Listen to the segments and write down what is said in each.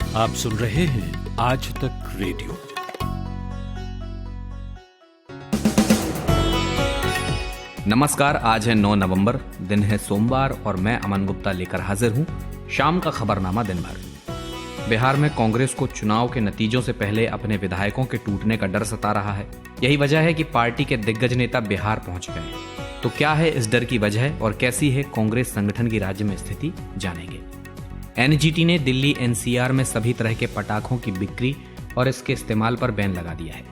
आप सुन रहे हैं आज तक रेडियो। नमस्कार, आज है 9 नवंबर, दिन है सोमवार और मैं अमन गुप्ता लेकर हाजिर हूं शाम का खबरनामा दिन भर। बिहार में कांग्रेस को चुनाव के नतीजों से पहले अपने विधायकों के टूटने का डर सता रहा है। यही वजह है कि पार्टी के दिग्गज नेता बिहार पहुंच गए हैं। तो क्या है इस डर की वजह और कैसी है कांग्रेस संगठन की राज्य में स्थिति, जानेंगे। एनजीटी ने दिल्ली एनसीआर में सभी तरह के पटाखों की बिक्री और इसके इस्तेमाल पर बैन लगा दिया है।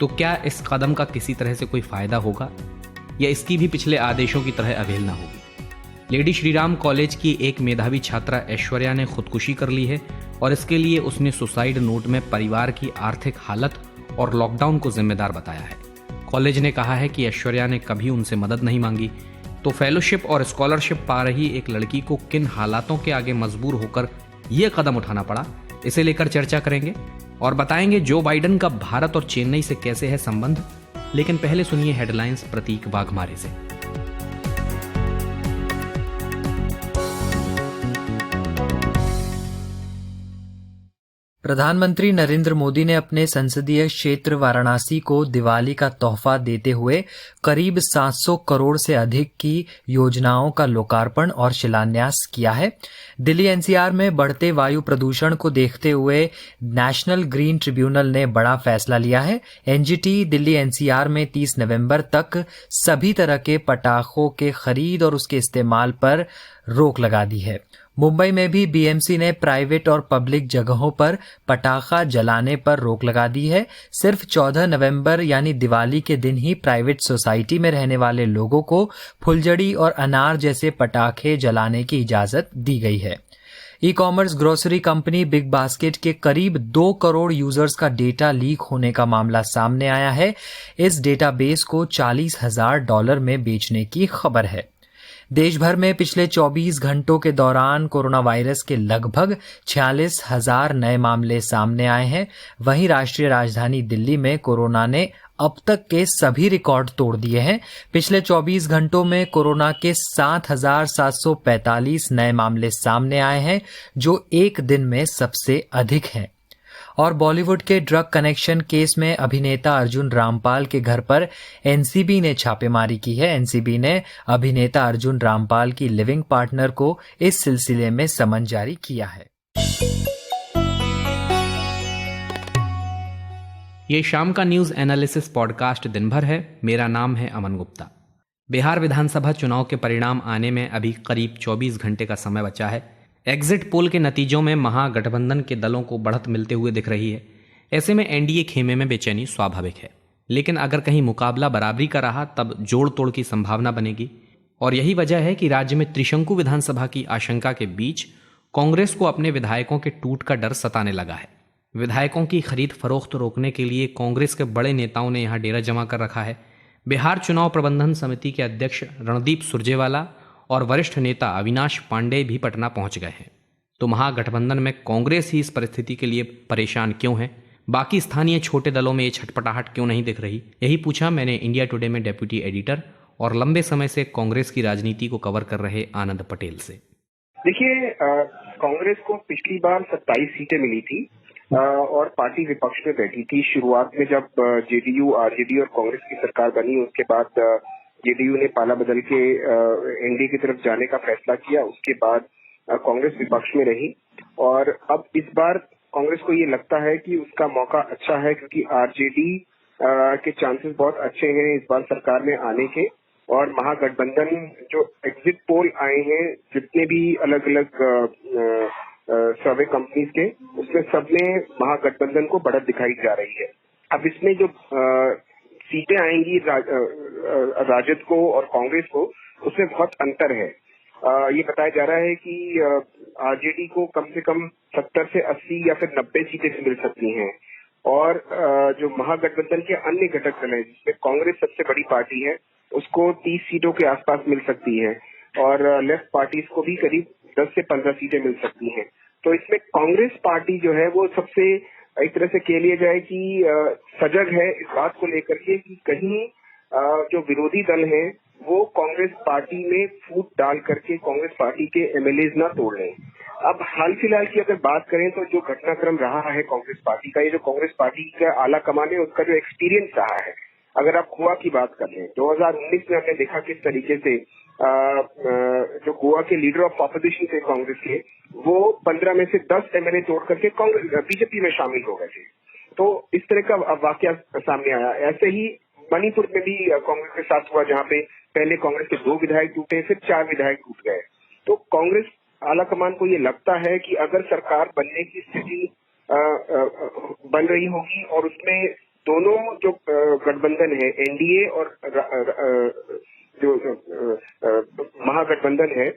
तो क्या इस कदम का किसी तरह से कोई फायदा होगा या इसकी भी पिछले आदेशों की तरह अवहेलना होगी। लेडी श्रीराम कॉलेज की एक मेधावी छात्रा ऐश्वर्या ने खुदकुशी कर ली है और इसके लिए उसने सुसाइड नोट में परिवार की आर्थिक हालत और लॉकडाउन को जिम्मेदार बताया है। कॉलेज ने कहा है कि ऐश्वर्या ने कभी उनसे मदद नहीं मांगी, तो फेलोशिप और स्कॉलरशिप पा रही एक लड़की को किन हालातों के आगे मजबूर होकर यह कदम उठाना पड़ा, इसे लेकर चर्चा करेंगे और बताएंगे जो बाइडेन का भारत और चेन्नई से कैसे है संबंध। लेकिन पहले सुनिए हेडलाइंस प्रतीक वाघमारे से। प्रधानमंत्री नरेंद्र मोदी ने अपने संसदीय क्षेत्र वाराणसी को दिवाली का तोहफा देते हुए करीब 700 करोड़ से अधिक की योजनाओं का लोकार्पण और शिलान्यास किया है। दिल्ली एनसीआर में बढ़ते वायु प्रदूषण को देखते हुए नेशनल ग्रीन ट्रिब्यूनल ने बड़ा फैसला लिया है। एनजीटी दिल्ली एनसीआर में 30 नवंबर तक सभी तरह के पटाखों के खरीद और उसके इस्तेमाल पर रोक लगा दी है। मुंबई में भी बीएमसी ने प्राइवेट और पब्लिक जगहों पर पटाखा जलाने पर रोक लगा दी है। सिर्फ 14 नवंबर यानी दिवाली के दिन ही प्राइवेट सोसाइटी में रहने वाले लोगों को फुलझड़ी और अनार जैसे पटाखे जलाने की इजाजत दी गई है। E commerce grocery company big basket के करीब 2 करोड़ यूजर्स का डेटा लीक होने का मामला सामने आया है। इस डेटाबेस को $40,000 में बेचने की खबर है। देश भर में पिछले 24 घंटों के दौरान कोरोना वायरस के लगभग 46,000 नए मामले सामने आए हैं। वहीं राष्ट्रीय राजधानी दिल्ली में कोरोना ने अब तक के सभी रिकॉर्ड तोड़ दिए हैं। पिछले 24 घंटों में कोरोना के 7,745 नए मामले सामने आए हैं, जो एक दिन में सबसे अधिक हैं। और बॉलीवुड के ड्रग कनेक्शन केस में अभिनेता अर्जुन रामपाल के घर पर एनसीबी ने छापेमारी की है। एनसीबी ने अभिनेता अर्जुन रामपाल की लिविंग पार्टनर को इस सिलसिले में समन जारी किया है। ये शाम का न्यूज एनालिसिस पॉडकास्ट दिन भर है। मेरा नाम है अमन गुप्ता। बिहार विधानसभा चुनाव के परिणाम आने में अभी करीब 24 घंटे का समय बचा है। एग्जिट पोल के नतीजों में महागठबंधन के दलों को बढ़त मिलते हुए दिख रही है। ऐसे में एनडीए खेमे में बेचैनी स्वाभाविक है, लेकिन अगर कहीं मुकाबला बराबरी का रहा तब जोड़ तोड़ की संभावना बनेगी। और यही वजह है कि राज्य में त्रिशंकु विधानसभा की आशंका के बीच कांग्रेस को अपने विधायकों के टूट का डर सताने लगा है। विधायकों की खरीद फरोख्त रोकने के लिए कांग्रेस के बड़े नेताओं ने यहां डेरा जमा कर रखा है। बिहार चुनाव प्रबंधन समिति के अध्यक्ष रणदीप सुरजेवाला और वरिष्ठ नेता अविनाश पांडे भी पटना पहुंच गए हैं। तो महागठबंधन में कांग्रेस ही इस परिस्थिति के लिए परेशान क्यों है? बाकी स्थानीय छोटे दलों में ये छटपटाहट क्यों नहीं दिख रही? यही पूछा मैंने इंडिया टुडे में डेप्यूटी एडिटर और लंबे समय से कांग्रेस की राजनीति को कवर कर रहे आनंद पटेल से। देखिए, कांग्रेस को पिछली बार 27 सीटें मिली थी और पार्टी विपक्ष में बैठी थी। शुरुआत में जब जेडीयू, आरजेडी और कांग्रेस की सरकार बनी, उसके बाद जेडीयू ने पाला बदल के एनडीए की तरफ जाने का फैसला किया। उसके बाद कांग्रेस विपक्ष में रही और अब इस बार कांग्रेस को ये लगता है कि उसका मौका अच्छा है, क्योंकि आरजेडी के चांसेस बहुत अच्छे हैं इस बार सरकार में आने के। और महागठबंधन जो एग्जिट पोल आए हैं, जितने भी अलग अलग सर्वे कंपनीज के, उसमें सब में महागठबंधन को बढ़त दिखाई जा रही है। अब इसमें जो सीटें आएंगी राजद को और कांग्रेस को, उसमें बहुत अंतर है। ये बताया जा रहा है कि आरजेडी को कम से कम 70 से 80 या फिर 90 सीटें मिल सकती हैं और जो महागठबंधन के अन्य घटक दल हैं, जिसमें कांग्रेस सबसे बड़ी पार्टी है, उसको 30 सीटों के आसपास मिल सकती है और लेफ्ट पार्टीज को भी करीब 10 से 15 सीटें मिल सकती हैं। तो इसमें कांग्रेस पार्टी जो है वो सबसे एक तरह से कह लिया जाए कि सजग है इस बात को लेकर के कि कहीं जो विरोधी दल हैं वो कांग्रेस पार्टी में फूट डाल करके कांग्रेस पार्टी के एमएलएज ना तोड़ लें। अब हाल फिलहाल की अगर बात करें तो जो घटनाक्रम रहा है कांग्रेस पार्टी का, ये जो कांग्रेस पार्टी का आला कमान है उसका जो एक्सपीरियंस रहा है, अगर आप गोवा की बात कर लें 2019 में हमने देखा किस तरीके से जो गोवा के लीडर ऑफ ऑपोजिशन थे कांग्रेस के, वो 15 में से 10 एमएलए तोड़ करके कांग्रेस बीजेपी में शामिल हो गए थे। तो इस तरह का वाकया सामने आया। ऐसे ही मणिपुर में भी कांग्रेस के साथ हुआ, जहां पे पहले कांग्रेस के 2 विधायक टूटे, फिर 4 विधायक टूट गए। तो कांग्रेस आलाकमान को ये लगता है कि अगर सरकार बनने की स्थिति बन रही होगी और उसमें दोनों जो गठबंधन है, एनडीए और जो महागठबंधन है,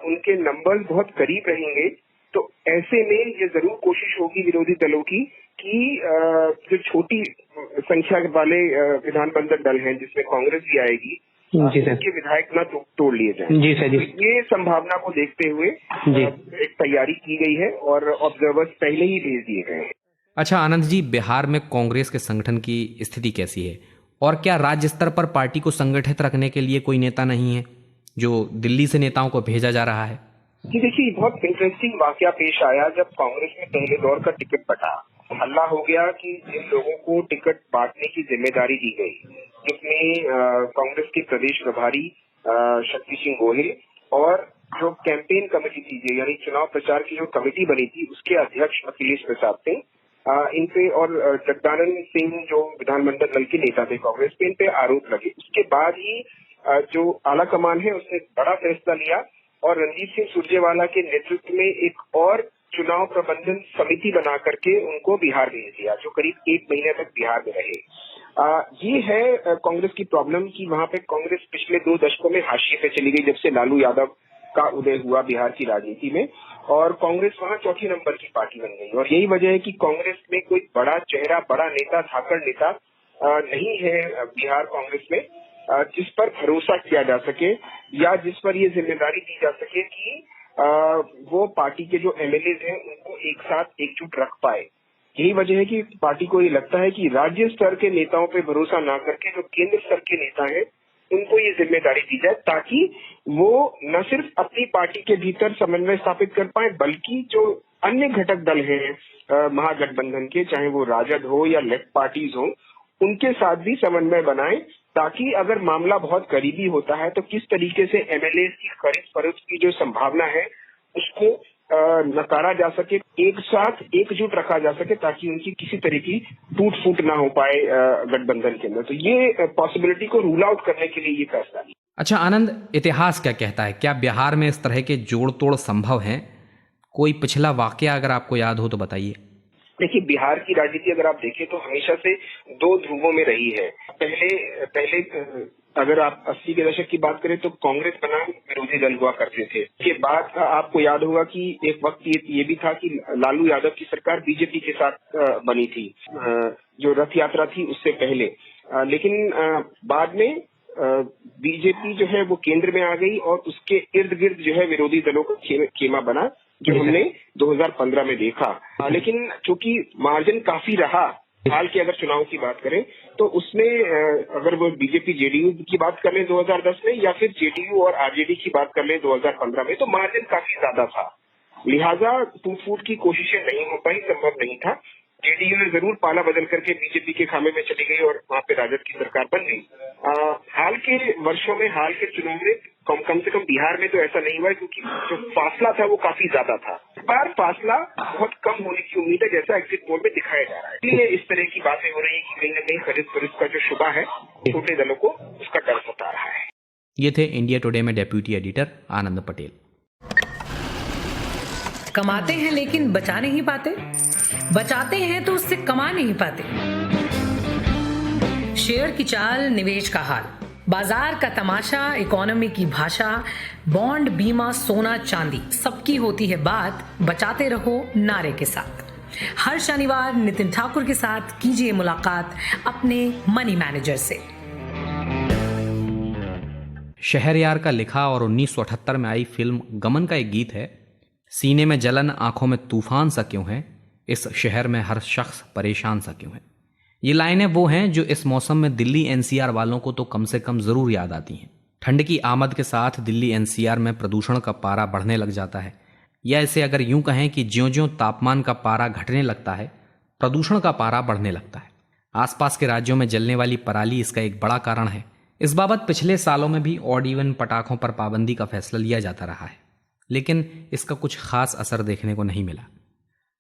उनके नंबर्स बहुत करीब रहेंगे, तो ऐसे में ये जरूर कोशिश होगी विरोधी दलों की कि जो छोटी संख्या वाले विधानमंडल दल हैं जिसमें कांग्रेस भी आएगी, उनके विधायक न तोड़ लिए जाएं। जी सर जी। तो ये संभावना को देखते हुए एक तैयारी की गई है और ऑब्जर्वर्स पहले ही भेज दिए गए हैं। अच्छा आनंद जी, बिहार में कांग्रेस के संगठन की स्थिति कैसी है और क्या राज्य स्तर पर पार्टी को संगठित रखने के लिए कोई नेता नहीं है जो दिल्ली से नेताओं को भेजा जा रहा है? जी देखिए, बहुत इंटरेस्टिंग वाकया पेश आया जब कांग्रेस में पहले दौर का टिकट बटा। हल्ला हो गया कि जिन लोगों को टिकट बांटने की जिम्मेदारी दी गई, जिसमें कांग्रेस के प्रदेश प्रभारी शक्ति सिंह गोहिल और जो कैंपेन कमेटी थी, यानी चुनाव प्रचार की जो कमेटी बनी थी, उसके अध्यक्ष अखिलेश प्रसाद सिंह, इन पे और जगदानंद सिंह जो विधानमंडल दल के नेता थे कांग्रेस पे, इन पे आरोप लगे। उसके बाद ही जो आला कमान है उसने बड़ा फैसला लिया और रणजीत सिंह सुरजेवाला के नेतृत्व में एक और चुनाव प्रबंधन समिति बना करके उनको बिहार भेज दिया, जो करीब 1 महीने तक बिहार में रहे। ये है कांग्रेस की प्रॉब्लम कि वहां पे कांग्रेस पिछले 2 दशकों में हाशिए पे चली गई, जब से लालू यादव का उदय हुआ बिहार की राजनीति में, और कांग्रेस वहां 4थी नंबर की पार्टी बन गई। और यही वजह है कि कांग्रेस में कोई बड़ा चेहरा, बड़ा नेता, धाकड़ नेता नहीं है बिहार कांग्रेस में, जिस पर भरोसा किया जा सके या जिस पर ये जिम्मेदारी दी जा सके कि वो पार्टी के जो एमएलए हैं उनको एक साथ एकजुट रख पाए। यही वजह है कि पार्टी को ये लगता है कि राज्य स्तर के नेताओं पे भरोसा ना करके जो केंद्र स्तर के नेता हैं उनको ये जिम्मेदारी दी जाए, ताकि वो न सिर्फ अपनी पार्टी के भीतर समन्वय स्थापित कर पाए, बल्कि जो अन्य घटक दल हैं महागठबंधन के, चाहे वो राजद हो या लेफ्ट पार्टीज हो, उनके साथ भी समन्वय बनाए, ताकि अगर मामला बहुत करीबी होता है तो किस तरीके से एमएलए की खरीद फरोख्त की जो संभावना है उसको नकारा जा सके, एक साथ एकजुट रखा जा सके, ताकि उनकी किसी तरह की टूट फूट ना हो पाए गठबंधन के अंदर। तो ये पॉसिबिलिटी को रूल आउट करने के लिए ये फैसला लिया। अच्छा आनंद, इतिहास क्या कहता है? क्या बिहार में इस तरह के जोड़ तोड़ संभव हैं? कोई पिछला वाकया अगर आपको याद हो तो बताइए। देखिए, बिहार की राजनीति अगर आप देखें तो हमेशा से 2 ध्रुवों में रही है। पहले अगर आप 80 के दशक की बात करें तो कांग्रेस बनाम विरोधी दल हुआ करते थे। इसके बाद आपको याद होगा कि एक वक्त ये भी था कि लालू यादव की सरकार बीजेपी के साथ बनी थी, जो रथ यात्रा थी उससे पहले। लेकिन बाद में बीजेपी जो है वो केंद्र में आ गई और उसके इर्द गिर्द जो है विरोधी दलों का खेमा बना, जो हमने 2015 में देखा। लेकिन चूंकि मार्जिन काफी रहा, हाल के अगर चुनाव की बात करें तो उसमें अगर वो बीजेपी जेडीयू की बात कर लें 2010 में, या फिर जेडीयू और आरजेडी की बात कर लें 2015 में, तो मार्जिन काफी ज्यादा था। लिहाजा टूट फूट की कोशिशें नहीं हो पाई, संभव नहीं था। जेडीयू ने जरूर पाला बदल करके बीजेपी के खामे में चली गई और वहां पे राजद की सरकार बन गई। हाल के वर्षों में, हाल के चुनाव में कम से कम बिहार में तो ऐसा नहीं हुआ, क्योंकि जो फासला था वो काफी ज्यादा था। इस बार फासला बहुत कम होने की उम्मीद है, जैसा एग्जिट पोल में दिखाया जा रहा है। इसलिए इस तरह की बातें हो रही है कि कहीं न कहीं खरीद फरोख्त का जो शुबा है छोटे दलों को, उसका डर सता रहा है। ये थे इंडिया टुडे में डेप्यूटी एडिटर आनंद पटेल। कमाते हैं लेकिन बचा नहीं पाते, बचाते हैं तो उससे कमा नहीं पाते। शेयर की चाल, निवेश का हाल, बाजार का तमाशा, इकोनॉमी की भाषा, बॉन्ड, बीमा, सोना, चांदी, सबकी होती है बात। बचाते रहो नारे के साथ। हर शनिवार नितिन ठाकुर के साथ कीजिए मुलाकात अपने मनी मैनेजर से। शहरयार का लिखा और 1978 में आई फिल्म गमन का एक गीत है, सीने में जलन, आंखों में तूफान सा क्यों है, इस शहर में हर शख्स परेशान सा क्यों है। ये लाइनें वो हैं जो इस मौसम में दिल्ली एनसीआर वालों को तो कम से कम जरूर याद आती हैं। ठंड की आमद के साथ दिल्ली एनसीआर में प्रदूषण का पारा बढ़ने लग जाता है। या इसे अगर यूं कहें कि ज्यों-ज्यों तापमान का पारा घटने लगता है, प्रदूषण का पारा बढ़ने लगता है। आसपास के राज्यों में जलने वाली पराली इसका एक बड़ा कारण है। इस बाबत पिछले सालों में भी ऑड इवन पटाखों पर पाबंदी का फैसला लिया जाता रहा है, लेकिन इसका कुछ खास असर देखने को नहीं मिला।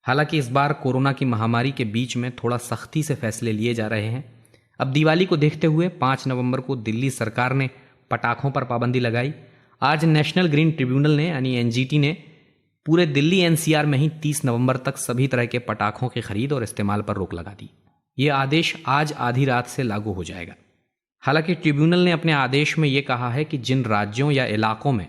हालांकि इस बार कोरोना की महामारी के बीच में थोड़ा सख्ती से फैसले लिए जा रहे हैं। अब दिवाली को देखते हुए 5 नवंबर को दिल्ली सरकार ने पटाखों पर पाबंदी लगाई। आज नेशनल ग्रीन ट्रिब्यूनल ने यानी एनजीटी ने पूरे दिल्ली एनसीआर में ही 30 नवंबर तक सभी तरह के पटाखों की खरीद और इस्तेमाल पर रोक लगा दी। ये आदेश आज आधी रात से लागू हो जाएगा। हालांकि ट्रिब्यूनल ने अपने आदेश में ये कहा है कि जिन राज्यों या इलाकों में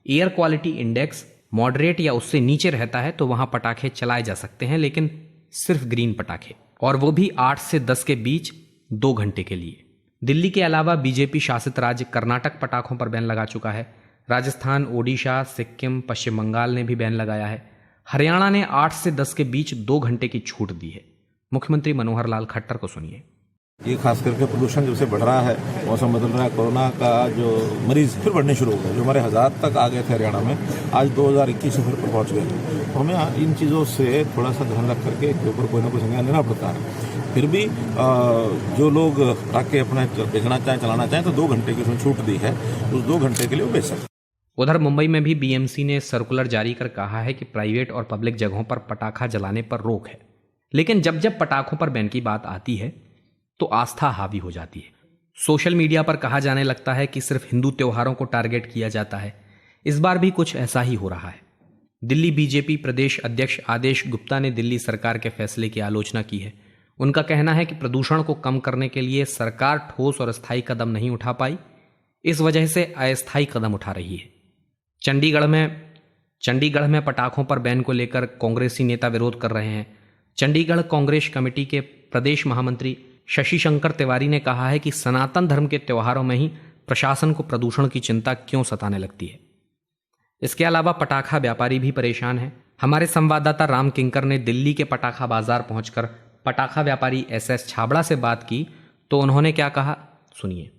एयर क्वालिटी इंडेक्स मॉडरेट या उससे नीचे रहता है तो वहां पटाखे चलाए जा सकते हैं, लेकिन सिर्फ ग्रीन पटाखे, और वो भी 8 से 10 के बीच 2 घंटे के लिए। दिल्ली के अलावा बीजेपी शासित राज्य कर्नाटक पटाखों पर बैन लगा चुका है। राजस्थान, ओडिशा, सिक्किम, पश्चिम बंगाल ने भी बैन लगाया है। हरियाणा ने 8 से 10 के बीच 2 घंटे की छूट दी है। मुख्यमंत्री मनोहर लाल खट्टर को सुनिए। ये खास करके प्रदूषण जब से बढ़ रहा है, मौसम बदल रहा है, कोरोना का जो मरीज फिर बढ़ने शुरू हो गए, जो हमारे 1000 तक आ गए थे हरियाणा में, आज 2021 पर पहुंच गए। तो हमें इन चीज़ों से थोड़ा सा ध्यान रख करके इसके ऊपर कोई ना कोई संज्ञान लेना पड़ता है। फिर भी जो लोग पटाखे अपने बेचना चाहें, चलाना चाहें, तो 2 घंटे की उसमें छूट दी है, उस 2 घंटे के लिए वो बेच सकते। उधर मुंबई में भी बीएमसी ने सर्कुलर जारी कर कहा है कि प्राइवेट और पब्लिक जगहों पर पटाखा जलाने पर रोक है, लेकिन जब जब पटाखों पर बैन की बात आती है तो आस्था हावी हो जाती है। सोशल मीडिया पर कहा जाने लगता है कि सिर्फ हिंदू त्योहारों को टारगेट किया जाता है। इस बार भी कुछ ऐसा ही हो रहा है। दिल्ली बीजेपी प्रदेश अध्यक्ष आदेश गुप्ता ने दिल्ली सरकार के फैसले की आलोचना की है। उनका कहना है कि प्रदूषण को कम करने के लिए सरकार ठोस और अस्थायी कदम नहीं उठा पाई, इस वजह से अस्थायी कदम उठा रही है। चंडीगढ़ में पटाखों पर बैन को लेकर कांग्रेसी नेता विरोध कर रहे हैं। चंडीगढ़ कांग्रेस कमेटी के प्रदेश महामंत्री शशि शंकर तिवारी ने कहा है कि सनातन धर्म के त्योहारों में ही प्रशासन को प्रदूषण की चिंता क्यों सताने लगती है। इसके अलावा पटाखा व्यापारी भी परेशान हैं। हमारे संवाददाता राम किंकर ने दिल्ली के पटाखा बाजार पहुंचकर पटाखा व्यापारी एसएस छाबड़ा से बात की, तो उन्होंने क्या कहा, सुनिए।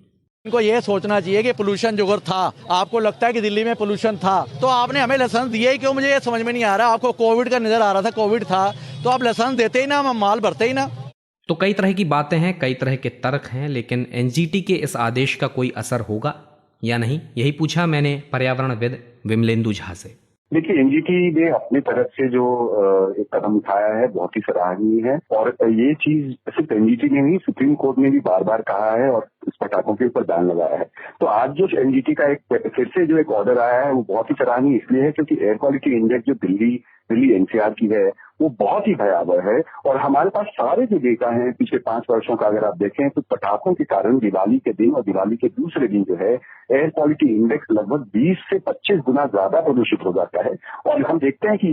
इनको ये सोचना चाहिए कि पोल्यूशन जो था, आपको लगता है कि दिल्ली में पोल्यूशन था, तो आपने हमें लाइसेंस दिया ही क्यों? मुझे ये समझ में नहीं आ रहा। आपको कोविड का नजर आ रहा था, कोविड था, तो आप लाइसेंस देते ही ना, हम माल भरते ही ना। तो कई तरह की बातें हैं, कई तरह के तर्क हैं, लेकिन एनजीटी के इस आदेश का कोई असर होगा या नहीं, यही पूछा मैंने पर्यावरणविद विमलेंदु झा से। देखिए, एनजीटी ने अपनी तरफ से जो एक कदम उठाया है बहुत ही सराहनीय है, और ये चीज सिर्फ एनजीटी ने नहीं, सुप्रीम कोर्ट ने भी बार बार कहा है और इस पटाखों के ऊपर बैन लगाया है। तो आज जो एनजीटी का एक फिर से जो एक ऑर्डर आया है वो बहुत ही सराहनीय इसलिए है क्योंकि एयर क्वालिटी इंडेक्स जो दिल्ली एनसीआर की है वो बहुत ही भयावह है, और हमारे पास सारे जो डेटा हैं पिछले 5 वर्षों का अगर आप देखें तो पटाखों के कारण दिवाली के दिन और दिवाली के दूसरे दिन जो है एयर क्वालिटी इंडेक्स लगभग 20 से 25 गुना ज्यादा प्रदूषित हो जाता है। और हम देखते हैं कि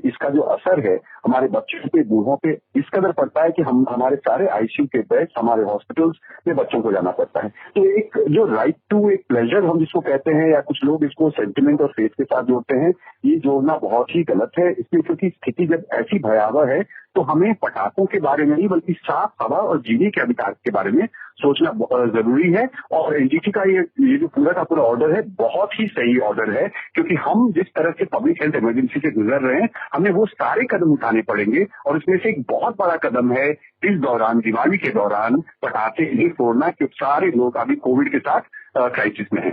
इसका जो असर है हमारे बच्चों पे, बूढ़ों पे इस कदर पड़ता है कि हमारे सारे आईसीयू के बेड हमारे हॉस्पिटल्स में बच्चों को जाना पड़ता है। तो एक जो राइट टू एक प्लेजर हम जिसको कहते हैं, या कुछ लोग इसको सेंटिमेंट और फेथ के साथ जोड़ते हैं, ये जोड़ना बहुत ही गलत है। इसलिए क्योंकि स्थिति जब ऐसी भयावह है तो हमें पटाखों के बारे में नहीं बल्कि साफ हवा और जीने के अधिकार के बारे में सोचना जरूरी है। और एनजीटी का ये जो पूरा का पूरा ऑर्डर है बहुत ही सही ऑर्डर है, क्योंकि हम जिस तरह से पब्लिक हेल्थ इमरजेंसी से गुजर रहे हैं हमें वो सारे कदम उठाने पड़ेंगे, और इसमें से एक बहुत बड़ा कदम है इस दौरान, दिवाली के दौरान पटाखे नहीं फोड़ना, क्योंकि सारे लोग अभी कोविड के साथ क्राइसिस में है।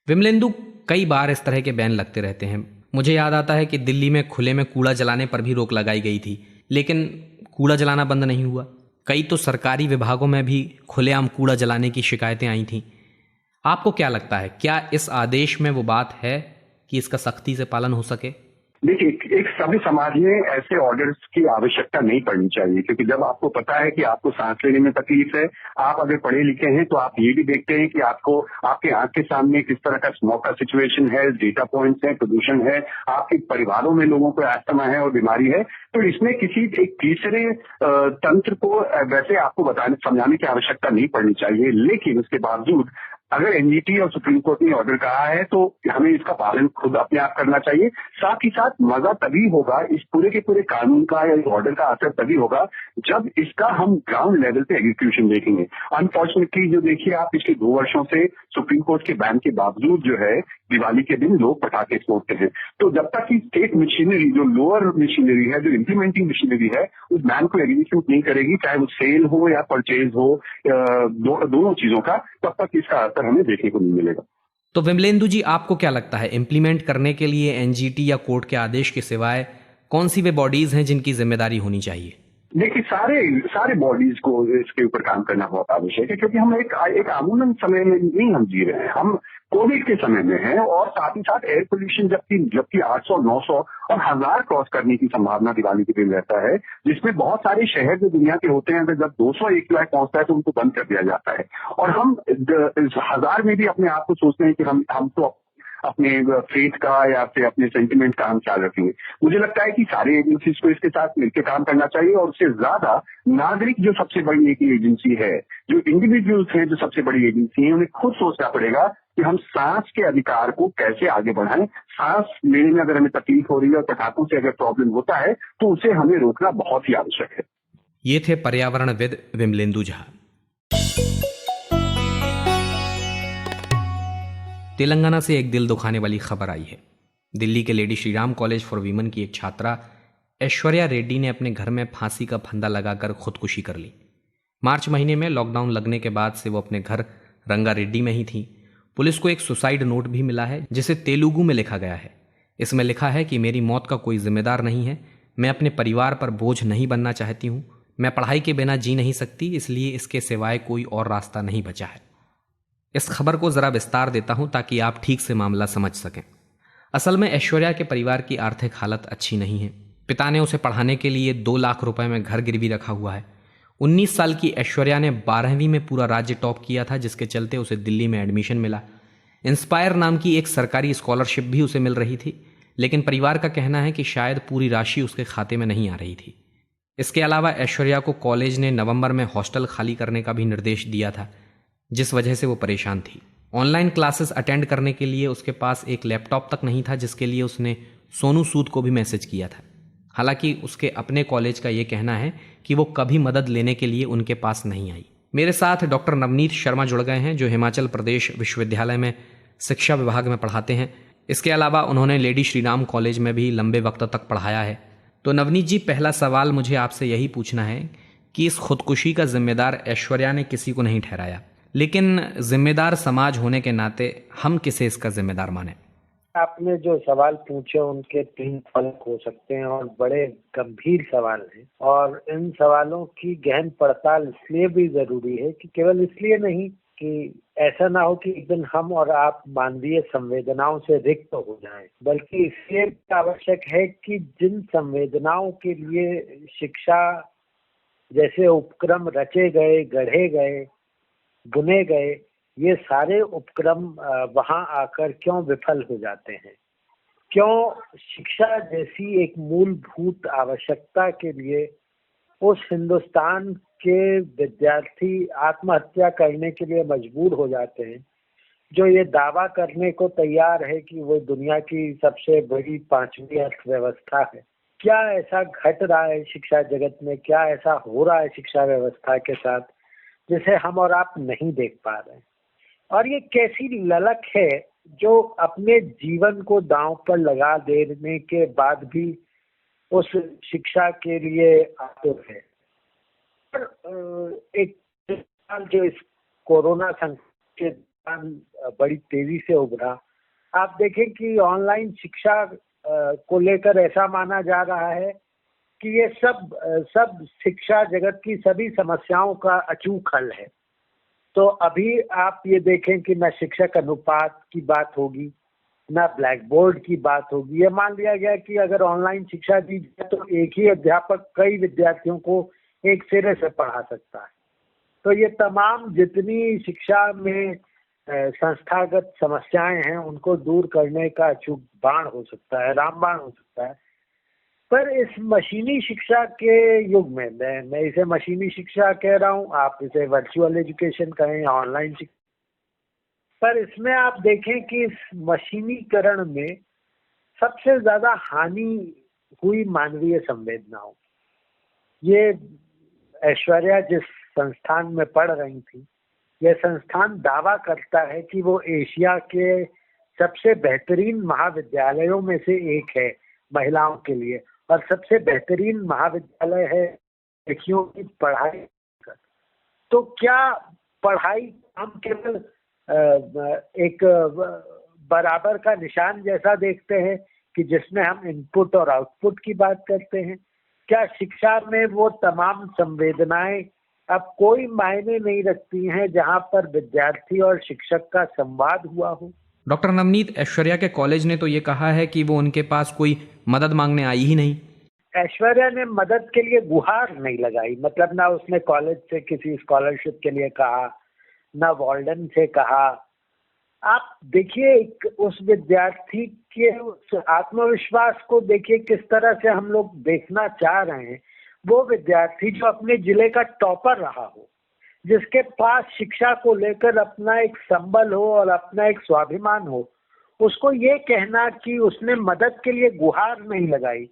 विमलेंदु, कई बार इस तरह के बैन लगते रहते हैं। मुझे याद आता है कि दिल्ली में खुले में कूड़ा जलाने पर भी रोक लगाई गई थी, लेकिन कूड़ा जलाना बंद नहीं हुआ। कई तो सरकारी विभागों में भी खुलेआम कूड़ा जलाने की शिकायतें आई थीं। आपको क्या लगता है, क्या इस आदेश में वो बात है कि इसका सख्ती से पालन हो सके? देखिए, एक सभ्य समाज में ऐसे ऑर्डर्स की आवश्यकता नहीं पड़नी चाहिए, क्योंकि जब आपको पता है कि आपको सांस लेने में तकलीफ है, आप अगर पढ़े लिखे हैं तो आप ये भी देखते हैं कि आपको आपके आंख के सामने किस तरह का स्मोक का सिचुएशन है, डेटा पॉइंट्स है, प्रदूषण है, आपके परिवारों में लोगों को अस्थमा है और बीमारी है, तो इसमें किसी एक तीसरे तंत्र को वैसे आपको समझाने की आवश्यकता नहीं पड़नी चाहिए। लेकिन उसके बावजूद अगर एनजीटी और सुप्रीम कोर्ट ने ऑर्डर कहा है तो हमें इसका पालन खुद अपने आप करना चाहिए। साथ ही साथ मजा तभी होगा, इस पूरे के पूरे कानून का या इस ऑर्डर का असर तभी होगा जब इसका हम ग्राउंड लेवल पे एग्जीक्यूशन देखेंगे। अनफॉर्चुनेटली जो देखिए आप पिछले 2 वर्षों से सुप्रीम कोर्ट के बैन के बावजूद जो है दिवाली के दिन लोग पटाखे फोड़ते हैं। तो जब तक कि स्टेट मशीनरी, जो लोअर मशीनरी है, जो इम्प्लीमेंटिंग मशीनरी है, उस बैन को एग्जीक्यूट नहीं करेगी, चाहे वो सेल हो या परचेज हो, दोनों चीजों का, तब तक इसका असर हमें देखने को नहीं मिलेगा। तो विमलेंदु जी, आपको क्या लगता है, इम्प्लीमेंट करने के लिए एनजीटी या कोर्ट के आदेश के सिवाय कौन सी वे बॉडीज हैं जिनकी जिम्मेदारी होनी चाहिए? देखिए, सारे बॉडीज को इसके ऊपर काम करना बहुत आवश्यक है, क्योंकि हम एक आमूलन समय में नहीं हम जी रहे हैं, हम कोविड के समय में हैं, और साथ ही साथ एयर पोल्यूशन जबकि 800, 900 और 1000 क्रॉस करने की संभावना दिवाली के दिन रहता है, जिसमें बहुत सारे शहर जो दुनिया के होते हैं, अगर जब 200, 1 लाख पहुंचता है तो उनको बंद कर दिया जाता है, और हम इस 1000 में भी अपने आप को सोचते हैं कि हम तो अपने फेथ का या फिर अपने सेंटिमेंट का हम ख्याल रखेंगे। मुझे लगता है कि सारे एजेंसीज को इसके साथ मिलकर काम करना चाहिए, और उससे ज्यादा नागरिक जो सबसे बड़ी एक एजेंसी है, जो इंडिविजुअल्स हैं जो सबसे बड़ी एजेंसी है, उन्हें खुद सोचना पड़ेगा कि हम सांस के अधिकार को कैसे आगे बढ़ाएं। सांस लेने में अगर हमें तकलीफ हो रही है और पटाखों से अगर प्रॉब्लम होता है तो उसे हमें रोकना बहुत ही आवश्यक है। ये थे पर्यावरणविद विमलेंदु झा। तेलंगाना से एक दिल दुखाने वाली खबर आई है। दिल्ली के lady Shriram college for women की एक छात्रा ऐश्वर्या रेड्डी ने अपने घर में फांसी का फंदा लगाकर खुदकुशी कर ली। मार्च महीने में लॉकडाउन लगने के बाद से वो अपने घर रंगारेड्डी में ही थी। पुलिस को एक सुसाइड नोट भी मिला है, जिसे तेलुगु में लिखा गया है। इसमें लिखा है कि मेरी मौत का कोई जिम्मेदार नहीं है, मैं अपने परिवार पर बोझ नहीं बनना चाहती हूँ, मैं पढ़ाई के बिना जी नहीं सकती, इसलिए इसके सिवाय कोई और रास्ता नहीं बचा है। इस खबर को जरा विस्तार देता हूं ताकि आप ठीक से मामला समझ सकें। असल में ऐश्वर्या के परिवार की आर्थिक हालत अच्छी नहीं है। पिता ने उसे पढ़ाने के लिए 2 लाख रुपए में घर गिरवी रखा हुआ है। 19 साल की ऐश्वर्या ने 12वीं में पूरा राज्य टॉप किया था, जिसके चलते उसे दिल्ली में एडमिशन मिला। इंस्पायर नाम की एक सरकारी स्कॉलरशिप भी उसे मिल रही थी, लेकिन परिवार का कहना है कि शायद पूरी राशि उसके खाते में नहीं आ रही थी। इसके अलावा ऐश्वर्या को कॉलेज ने नवंबर में हॉस्टल खाली करने का भी निर्देश दिया था, जिस वजह से वो परेशान थी। ऑनलाइन क्लासेस अटेंड करने के लिए उसके पास एक लैपटॉप तक नहीं था, जिसके लिए उसने सोनू सूद को भी मैसेज किया था। हालांकि उसके अपने कॉलेज का ये कहना है कि वो कभी मदद लेने के लिए उनके पास नहीं आई। मेरे साथ डॉक्टर नवनीत शर्मा जुड़ गए हैं, जो हिमाचल प्रदेश विश्वविद्यालय में शिक्षा विभाग में पढ़ाते हैं। इसके अलावा उन्होंने लेडी श्रीराम कॉलेज में भी लंबे वक्त तक पढ़ाया है। तो नवनीत जी, पहला सवाल मुझे आपसे यही पूछना है कि इस खुदकुशी का जिम्मेदार ऐश्वर्या ने किसी को नहीं ठहराया, लेकिन जिम्मेदार समाज होने के नाते हम किसे इसका जिम्मेदार माने? आपने जो सवाल पूछे उनके 3 फलक हो सकते हैं और बड़े गंभीर सवाल हैं, और इन सवालों की गहन पड़ताल इसलिए भी जरूरी है कि केवल इसलिए नहीं कि ऐसा ना हो कि एक दिन हम और आप मानवीय संवेदनाओं से रिक्त हो जाएं, बल्कि इसलिए आवश्यक है कि जिन संवेदनाओं के लिए शिक्षा जैसे उपक्रम रचे गए, गढ़े गए, बुने गए, ये सारे उपक्रम वहां आकर क्यों विफल हो जाते हैं? क्यों शिक्षा जैसी एक मूलभूत आवश्यकता के लिए उस हिंदुस्तान के विद्यार्थी आत्महत्या करने के लिए मजबूर हो जाते हैं, जो ये दावा करने को तैयार है कि वो दुनिया की सबसे बड़ी 5वीं अर्थव्यवस्था है? क्या ऐसा घट रहा है शिक्षा जगत में, क्या ऐसा हो रहा है शिक्षा व्यवस्था के साथ जिसे हम और आप नहीं देख पा रहे हैं? और ये कैसी ललक है जो अपने जीवन को दांव पर लगा देने के बाद भी उस शिक्षा के लिए आतुर है। और एक जो इस कोरोना संकट के दौरान बड़ी तेजी से उभरा, आप देखें कि ऑनलाइन शिक्षा को लेकर ऐसा माना जा रहा है कि ये सब शिक्षा जगत की सभी समस्याओं का अचूक हल है। तो अभी आप ये देखें कि न शिक्षक अनुपात की बात होगी, न ब्लैक बोर्ड की बात होगी। ये मान लिया गया कि अगर ऑनलाइन शिक्षा दी जाए तो एक ही अध्यापक कई विद्यार्थियों को एक सिरे से पढ़ा सकता है। तो ये तमाम जितनी शिक्षा में संस्थागत समस्याएं हैं उनको दूर करने का अचूक बाण हो सकता है, रामबाण हो सकता है। पर इस मशीनी शिक्षा के युग में, मैं इसे मशीनी शिक्षा कह रहा हूँ, आप इसे वर्चुअल एजुकेशन कहें या ऑनलाइन शिक्षा, पर इसमें आप देखें कि इस मशीनीकरण में सबसे ज्यादा हानि हुई मानवीय संवेदनाओं। ये ऐश्वर्या जिस संस्थान में पढ़ रही थी, यह संस्थान दावा करता है कि वो एशिया के सबसे बेहतरीन महाविद्यालयों में से एक है महिलाओं के लिए, और सबसे बेहतरीन महाविद्यालय है लड़कियों की पढ़ाई। तो क्या पढ़ाई हम केवल एक बराबर का निशान जैसा देखते हैं कि जिसमें हम इनपुट और आउटपुट की बात करते हैं? क्या शिक्षा में वो तमाम संवेदनाएं अब कोई मायने नहीं रखती हैं जहां पर विद्यार्थी और शिक्षक का संवाद हुआ हो? डॉक्टर नवनीत, ऐश्वर्या के कॉलेज ने तो ये कहा है कि वो उनके पास कोई मदद मांगने आई ही नहीं। ऐश्वर्या ने मदद के लिए गुहार नहीं लगाई, मतलब ना उसने कॉलेज से किसी स्कॉलरशिप के लिए कहा, ना वार्डन से कहा। आप देखिए उस विद्यार्थी के उस आत्मविश्वास को देखिए किस तरह से हम लोग देखना चाह रहे हैं। वो विद्यार्थी जो अपने जिले का टॉपर रहा हो, जिसके पास शिक्षा को लेकर अपना एक संबल हो और अपना एक स्वाभिमान हो, उसको ये कहना कि उसने मदद के लिए गुहार नहीं लगाई,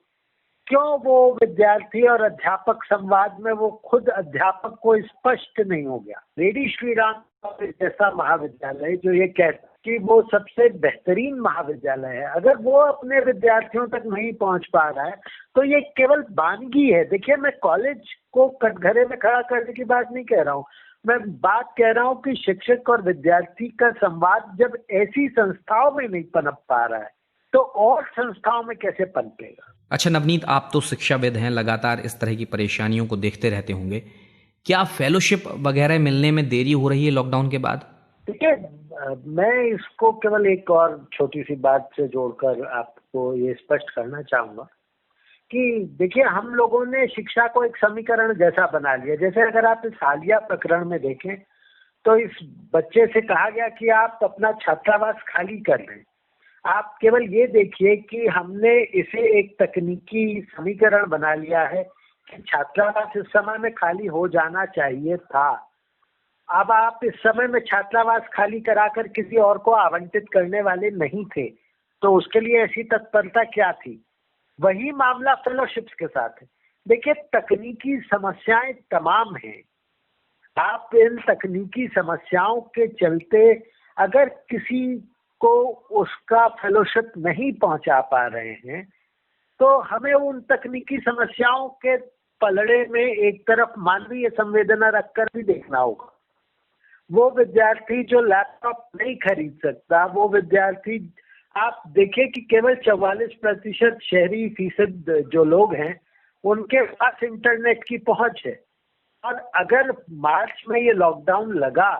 क्यों वो विद्यार्थी और अध्यापक संवाद में वो खुद अध्यापक को स्पष्ट नहीं हो गया? रेड्डी श्रीराम जैसा महाविद्यालय जो ये कहता कि वो सबसे बेहतरीन महाविद्यालय है, अगर वो अपने विद्यार्थियों तक नहीं पहुंच पा रहा है तो ये केवल वानगी है। देखिए, मैं कॉलेज को कटघरे में खड़ा करने की बात नहीं कह रहा हूँ, मैं बात कह रहा हूँ कि शिक्षक और विद्यार्थी का संवाद जब ऐसी संस्थाओं में नहीं पनप पा रहा है तो और संस्थाओं में कैसे पनपेगा? अच्छा नवनीत, आप तो शिक्षाविद हैं, लगातार इस तरह की परेशानियों को देखते रहते होंगे। क्या फेलोशिप वगैरह मिलने में देरी हो रही है लॉकडाउन के बाद? देखिए, मैं इसको केवल एक और छोटी सी बात से जोड़कर आपको ये स्पष्ट करना चाहूंगा कि देखिए, हम लोगों ने शिक्षा को एक समीकरण जैसा बना लिया। जैसे अगर आप इस हालिया प्रकरण में देखें तो इस बच्चे से कहा गया कि आप अपना छात्रावास खाली कर लें। आप केवल ये देखिए कि हमने इसे एक तकनीकी समीकरण बना लिया है कि छात्रावास इस समय में खाली हो जाना चाहिए था। अब आप इस समय में छात्रावास खाली कराकर किसी और को आवंटित करने वाले नहीं थे, तो उसके लिए ऐसी तत्परता क्या थी? वही मामला फेलोशिप्स के साथ है। देखिए, तकनीकी समस्याएं तमाम हैं। आप इन तकनीकी समस्याओं के चलते अगर किसी को उसका फेलोशिप नहीं पहुंचा पा रहे हैं तो हमें उन तकनीकी समस्याओं के पलड़े में एक तरफ मानवीय संवेदना रखकर भी देखना होगा। वो विद्यार्थी जो लैपटॉप नहीं खरीद सकता, वो विद्यार्थी, आप देखिए कि केवल 44% शहरी फीसद जो लोग हैं उनके पास इंटरनेट की पहुंच है। और अगर मार्च में ये लॉकडाउन लगा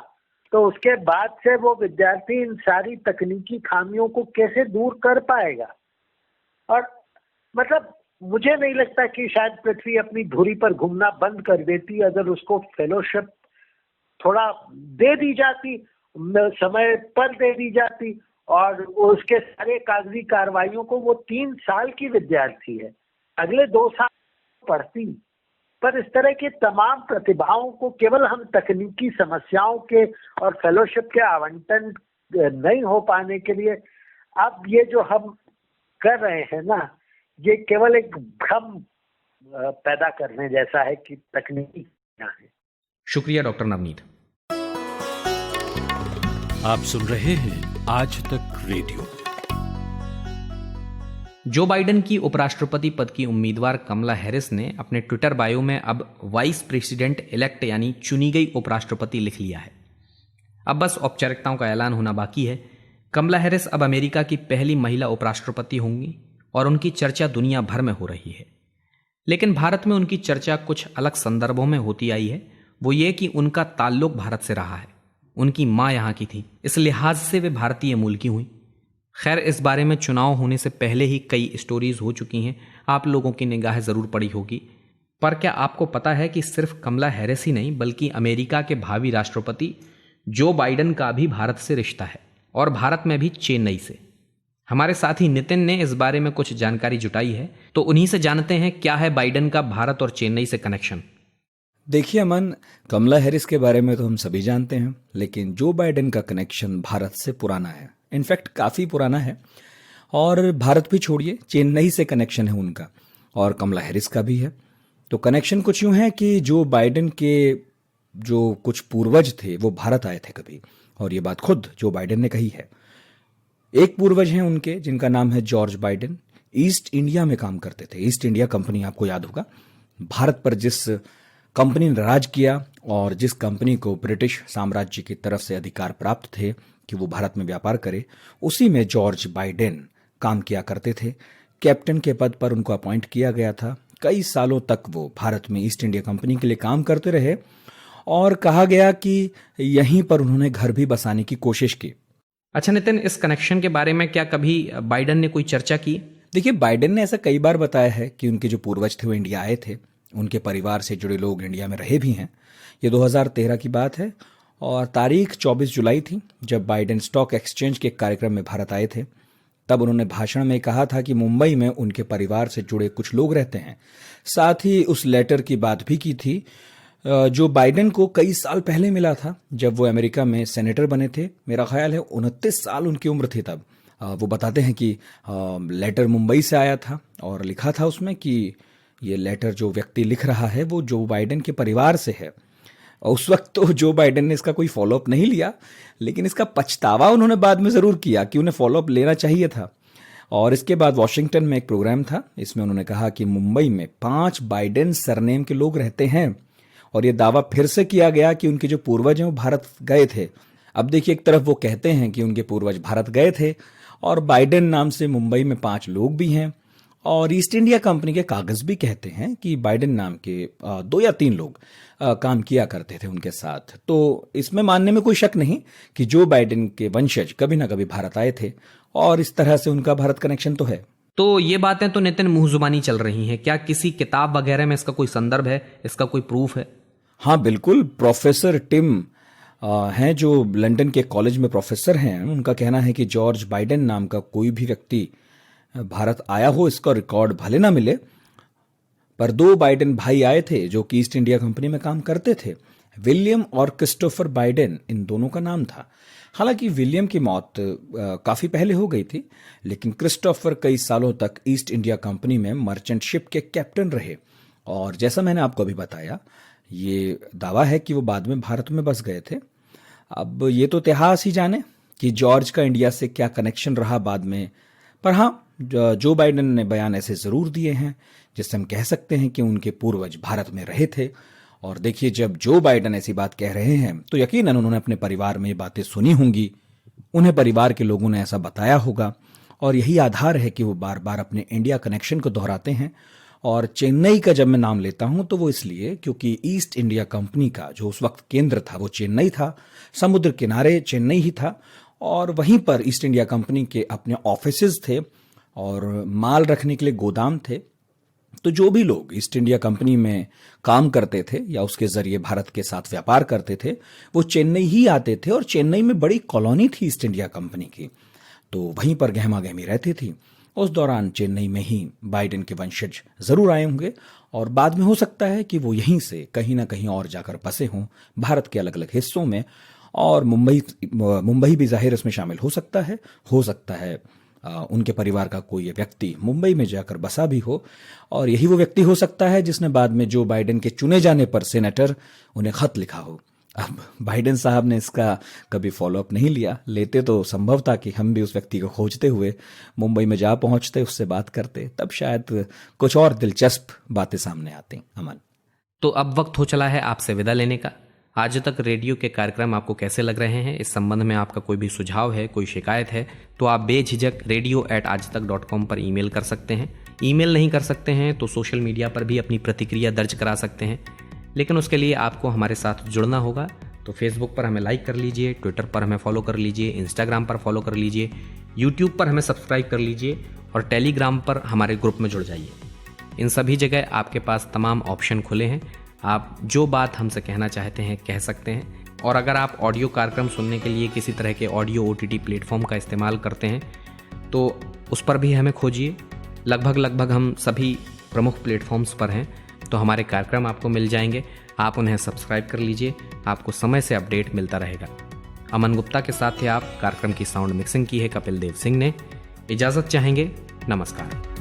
तो उसके बाद से वो विद्यार्थी इन सारी तकनीकी खामियों को कैसे दूर कर पाएगा? और मतलब मुझे नहीं लगता कि शायद पृथ्वी अपनी धुरी पर घूमना बंद कर देती अगर उसको फेलोशिप थोड़ा दे दी जाती, समय पर दे दी जाती, और उसके सारे कागजी कार्रवाइयों को, वो 3 साल की विद्यार्थी है, अगले 2 साल पढ़ती। पर इस तरह की तमाम प्रतिभाओं को केवल हम तकनीकी समस्याओं के और फेलोशिप के आवंटन नहीं हो पाने के लिए अब ये जो हम कर रहे हैं ना, ये केवल एक भ्रम पैदा करने जैसा है कि तकनीकी क्या है। शुक्रिया डॉक्टर नवनीत। आप सुन रहे हैं आज तक रेडियो। जो बाइडेन की उपराष्ट्रपति पद की उम्मीदवार कमला हैरिस ने अपने ट्विटर बायो में अब वाइस प्रेसिडेंट इलेक्ट यानी चुनी गई उपराष्ट्रपति लिख लिया है। अब बस औपचारिकताओं का ऐलान होना बाकी है। कमला हैरिस अब अमेरिका की पहली महिला उपराष्ट्रपति होंगी और उनकी चर्चा दुनिया भर में हो रही है। लेकिन भारत में उनकी चर्चा कुछ अलग संदर्भों में होती आई है। वो ये कि उनका ताल्लुक भारत से रहा है, उनकी माँ यहाँ की थी, इस लिहाज से वे भारतीय मूल की हुई। खैर, इस बारे में चुनाव होने से पहले ही कई स्टोरीज हो चुकी हैं, आप लोगों की निगाह जरूर पड़ी होगी। पर क्या आपको पता है कि सिर्फ कमला हैरिस ही नहीं बल्कि अमेरिका के भावी राष्ट्रपति जो बाइडेन का भी भारत से रिश्ता है, और भारत में भी चेन्नई से। हमारे साथी नितिन ने इस बारे में कुछ जानकारी जुटाई है, तो उन्हीं से जानते हैं क्या है बाइडेन का भारत और चेन्नई से कनेक्शन। देखिए अमन, कमला हैरिस के बारे में तो हम सभी जानते हैं, लेकिन जो बाइडेन का कनेक्शन भारत से पुराना है, इनफैक्ट काफ़ी पुराना है। और भारत भी छोड़िए, चेन्नई से कनेक्शन है उनका, और कमला हैरिस का भी है। तो कनेक्शन कुछ यूं है कि जो बाइडेन के जो कुछ पूर्वज थे वो भारत आए थे कभी, और ये बात खुद जो बाइडेन ने कही है। एक पूर्वज हैं उनके जिनका नाम है जॉर्ज बाइडेन, ईस्ट इंडिया में काम करते थे। ईस्ट इंडिया कंपनी, आपको याद होगा, भारत पर जिस कंपनी ने राज किया और जिस कंपनी को ब्रिटिश साम्राज्य की तरफ से अधिकार प्राप्त थे कि वो भारत में व्यापार करे, उसी में जॉर्ज बाइडेन काम किया करते थे। कैप्टन के पद पर उनको अपॉइंट किया गया था। कई सालों तक वो भारत में ईस्ट इंडिया कंपनी के लिए काम करते रहे और कहा गया कि यहीं पर उन्होंने घर भी बसाने की कोशिश की। अच्छा नितिन, इस कनेक्शन के बारे में क्या कभी बाइडेन ने कोई चर्चा की? देखिए, बाइडेन ने ऐसा कई बार बताया है कि उनके जो पूर्वज थे वो इंडिया आए थे, उनके परिवार से जुड़े लोग इंडिया में रहे भी हैं। ये 2013 की बात है और तारीख 24 जुलाई थी जब बाइडेन स्टॉक एक्सचेंज के कार्यक्रम में भारत आए थे। तब उन्होंने भाषण में कहा था कि मुंबई में उनके परिवार से जुड़े कुछ लोग रहते हैं। साथ ही उस लेटर की बात भी की थी जो बाइडेन को कई साल पहले मिला था जब वो अमेरिका में सेनेटर बने थे। मेरा ख्याल है 29 साल उनकी उम्र थी तब। वो बताते हैं कि लेटर मुंबई से आया था और लिखा था उसमें कि ये लेटर जो व्यक्ति लिख रहा है वो जो बाइडेन के परिवार से है। उस वक्त तो जो बाइडेन ने इसका कोई फॉलोअप नहीं लिया, लेकिन इसका पछतावा उन्होंने बाद में ज़रूर किया कि उन्हें फॉलोअप लेना चाहिए था। और इसके बाद वॉशिंगटन में एक प्रोग्राम था, इसमें उन्होंने कहा कि मुंबई में 5 बाइडेन सरनेम के लोग रहते हैं और ये दावा फिर से किया गया कि उनके जो पूर्वज हैं वो भारत गए थे। अब देखिए, एक तरफ वो कहते हैं कि उनके पूर्वज भारत गए थे और बाइडेन नाम से मुंबई में 5 लोग भी हैं, और ईस्ट इंडिया कंपनी के कागज भी कहते हैं कि बाइडेन नाम के 2 या 3 लोग काम किया करते थे उनके साथ। तो इसमें मानने में कोई शक नहीं कि जो बाइडेन के वंशज कभी ना कभी भारत आए थे और इस तरह से उनका भारत कनेक्शन तो है। तो ये बातें तो नितिन मुंह जुबानी चल रही हैं, क्या किसी किताब वगैरह में इसका कोई संदर्भ है, इसका कोई प्रूफ है? हाँ बिल्कुल, प्रोफेसर टिम हैं जो लंदन के कॉलेज में प्रोफेसर हैं। उनका कहना है कि जॉर्ज बाइडेन नाम का कोई भी व्यक्ति भारत आया हो इसका रिकॉर्ड भले ना मिले, पर 2 बाइडेन भाई आए थे जो कि ईस्ट इंडिया कंपनी में काम करते थे। विलियम और क्रिस्टोफर बाइडेन इन दोनों का नाम था। हालांकि विलियम की मौत काफी पहले हो गई थी, लेकिन क्रिस्टोफर कई सालों तक ईस्ट इंडिया कंपनी में मर्चेंट शिप के कैप्टन रहे। और जैसा मैंने आपको अभी बताया, ये दावा है कि वो बाद में भारत में बस गए थे। अब ये तो इतिहास ही जाने कि जॉर्ज का इंडिया से क्या कनेक्शन रहा बाद में, पर हाँ, जो बाइडेन ने बयान ऐसे जरूर दिए हैं जिससे हम कह सकते हैं कि उनके पूर्वज भारत में रहे थे। और देखिए, जब जो बाइडेन ऐसी बात कह रहे हैं तो यकीनन उन्होंने अपने परिवार में ये बातें सुनी होंगी, उन्हें परिवार के लोगों ने ऐसा बताया होगा, और यही आधार है कि वो बार बार अपने इंडिया कनेक्शन को दोहराते हैं। और चेन्नई का जब मैं नाम लेता हूं तो वो इसलिए क्योंकि ईस्ट इंडिया कंपनी का जो उस वक्त केंद्र था वो चेन्नई था, समुद्र किनारे चेन्नई ही था, और वहीं पर ईस्ट इंडिया कंपनी के अपने ऑफिसेज थे और माल रखने के लिए गोदाम थे। तो जो भी लोग ईस्ट इंडिया कंपनी में काम करते थे या उसके जरिए भारत के साथ व्यापार करते थे वो चेन्नई ही आते थे, और चेन्नई में बड़ी कॉलोनी थी ईस्ट इंडिया कंपनी की, तो वहीं पर गहमा गहमी रहती थी। उस दौरान चेन्नई में ही बाइडेन के वंशज जरूर आए होंगे और बाद में हो सकता है कि वो यहीं से कहीं ना कहीं और जाकर बसे हों भारत के अलग अलग हिस्सों में, और मुंबई भी जाहिर इसमें शामिल हो सकता है उनके परिवार का कोई व्यक्ति मुंबई में जाकर बसा भी हो, और यही वो व्यक्ति हो सकता है जिसने बाद में जो बाइडेन के चुने जाने पर सेनेटर उन्हें खत लिखा हो। अब बाइडेन साहब ने इसका कभी फॉलोअप नहीं लिया, लेते तो संभव था कि हम भी उस व्यक्ति को खोजते हुए मुंबई में जा पहुंचते, उससे बात करते, तब शायद कुछ और दिलचस्प बातें सामने आती। अमन, तो अब वक्त हो चला है आपसे विदा लेने का। आज तक रेडियो के कार्यक्रम आपको कैसे लग रहे हैं? इस संबंध में आपका कोई भी सुझाव है, कोई शिकायत है, तो आप बेझिझक radio@aajtak.com पर ईमेल कर सकते हैं। ईमेल नहीं कर सकते हैं तो सोशल मीडिया पर भी अपनी प्रतिक्रिया दर्ज करा सकते हैं, लेकिन उसके लिए आपको हमारे साथ जुड़ना होगा। तो फेसबुक पर हमें लाइक कर लीजिए, ट्विटर पर हमें फॉलो कर लीजिए, इंस्टाग्राम पर फॉलो कर लीजिए, यूट्यूब पर हमें सब्सक्राइब कर लीजिए और टेलीग्राम पर हमारे ग्रुप में जुड़ जाइए। इन सभी जगह आपके पास तमाम ऑप्शन खुले हैं, आप जो बात हमसे कहना चाहते हैं कह सकते हैं। और अगर आप ऑडियो कार्यक्रम सुनने के लिए किसी तरह के ऑडियो OTT प्लेटफॉर्म का इस्तेमाल करते हैं तो उस पर भी हमें खोजिए। लगभग हम सभी प्रमुख प्लेटफॉर्म्स पर हैं, तो हमारे कार्यक्रम आपको मिल जाएंगे। आप उन्हें सब्सक्राइब कर लीजिए, आपको समय से अपडेट मिलता रहेगा। अमन गुप्ता के साथ थे आप। कार्यक्रम की साउंड मिक्सिंग की है कपिल देव सिंह ने। इजाज़त चाहेंगे, नमस्कार।